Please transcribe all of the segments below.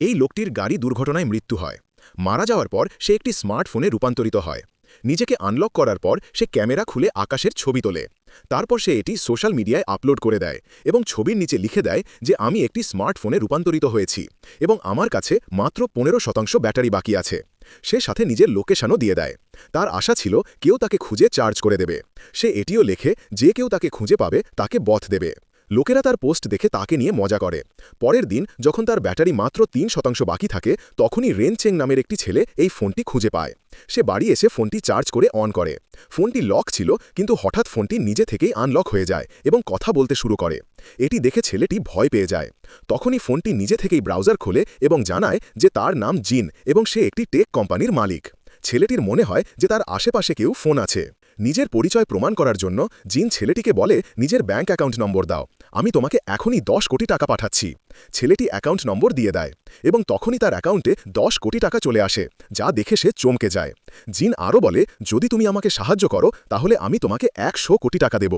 এই লোকটির গাড়ি দুর্ঘটনায় মৃত্যু হয়। মারা যাওয়ার পর সে একটি স্মার্টফোনে রূপান্তরিত হয়। নিজেকে আনলক করার পর সে ক্যামেরা খুলে আকাশের ছবি তোলে। তারপর সে এটি সোশ্যাল মিডিয়ায় আপলোড করে দেয় এবং ছবির নিচে লিখে দেয় যে আমি একটি স্মার্টফোনে রূপান্তরিত হয়েছি এবং আমার কাছে মাত্র 15% ব্যাটারি বাকি আছে। সে সাথে নিজের লোকেশনও দিয়ে দেয়। তার আশা ছিল কেউ তাকে খুঁজে চার্জ করে দেবে। সে এটিও লেখে যে কেউ তাকে খুঁজে পাবে তাকে বথ দেবে। লোকেরা তার পোস্ট দেখে তাকে নিয়ে মজা করে। পরের দিন যখন তার ব্যাটারি মাত্র 3% বাকি থাকে, তখনই রেন চেং নামের একটি ছেলে এই ফোনটি খুঁজে পায়। সে বাড়ি এসে ফোনটি চার্জ করে অন করে। ফোনটি লক ছিল, কিন্তু হঠাৎ ফোনটি নিজে থেকেই আনলক হয়ে যায় এবং কথা বলতে শুরু করে। এটি দেখে ছেলেটি ভয় পেয়ে যায়। তখনই ফোনটি নিজে থেকেই ব্রাউজার খোলে এবং জানায় যে তার নাম জিন এবং সে একটি টেক কোম্পানির মালিক। ছেলেটির মনে হয় যে তার আশেপাশে কেউ ফোন আছে। নিজের পরিচয় প্রমাণ করার জন্য জিন ছেলেটিকে বলে, নিজের ব্যাঙ্ক অ্যাকাউন্ট নম্বর দাও, আমি তোমাকে এখনই 10 কোটি টাকা পাঠাচ্ছি। ছেলেটি অ্যাকাউন্ট নম্বর দিয়ে দেয় এবং তখনই তার অ্যাকাউন্টে 10 কোটি টাকা চলে আসে, যা দেখে সে চমকে যায়। জিন আরও বলে, যদি তুমি আমাকে সাহায্য করো তাহলে আমি তোমাকে 100 কোটি টাকা দেব।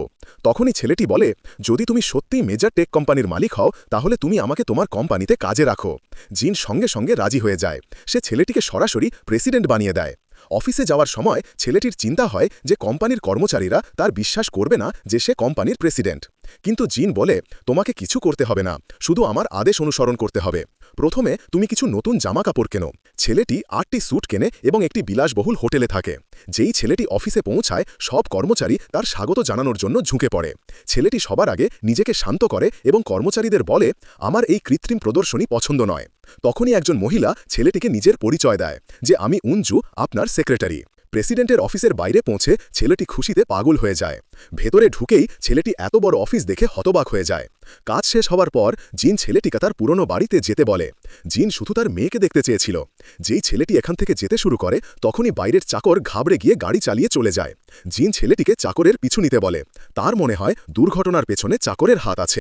তখনই ছেলেটি বলে, যদি তুমি সত্যিই মেজর টেক কোম্পানির মালিক হও তাহলে তুমি আমাকে তোমার কোম্পানিতে কাজে রাখো। জিন সঙ্গে সঙ্গে রাজি হয়ে যায়। সে ছেলেটিকে সরাসরি প্রেসিডেন্ট বানিয়ে দেয়। অফিসে যাওয়ার সময় ছেলেটির চিন্তা হয় যে কোম্পানির কর্মচারীরা তার বিশ্বাস করবে না যে সে কোম্পানির প্রেসিডেন্ট। কিন্তু জিন বলে, তোমাকে কিছু করতে হবে না, শুধু আমার আদেশ অনুসরণ করতে হবে। প্রথমে তুমি কিছু নতুন জামা কাপড় কেনো। ছেলেটি 8টি স্যুট কেনে এবং একটি বিলাসবহুল হোটেলে থাকে। যেই ছেলেটি অফিসে পৌঁছায়, সব কর্মচারী তার স্বাগত জানানোর জন্য ঝুঁকে পড়ে। ছেলেটি সবার আগে নিজেকে শান্ত করে এবং কর্মচারীদের বলে, আমার এই কৃত্রিম প্রদর্শনী পছন্দ নয়। তখনই একজন মহিলা ছেলেটিকে নিজের পরিচয় দেয় যে আমি উঞ্জু, আপনার সেক্রেটারি। প্রেসিডেন্টের অফিসের বাইরে পৌঁছে ছেলেটি খুশিতে পাগল হয়ে যায়। ভেতরে ঢুকেই ছেলেটি এত বড় অফিস দেখে হতবাক হয়ে যায়। কাজ শেষ হওয়ার পর জিন ছেলেটিকে তার পুরনো বাড়িতে যেতে বলে। জিন শুধু তার মেয়েকে দেখতে চেয়েছিল। যেই ছেলেটি এখান থেকে যেতে শুরু করে, তখনই বাইরের চাকর ঘাবড়ে গিয়ে গাড়ি চালিয়ে চলে যায়। জিন ছেলেটিকে চাকরের পিছু নিতে বলে। তার মনে হয় দুর্ঘটনার পেছনে চাকরের হাত আছে।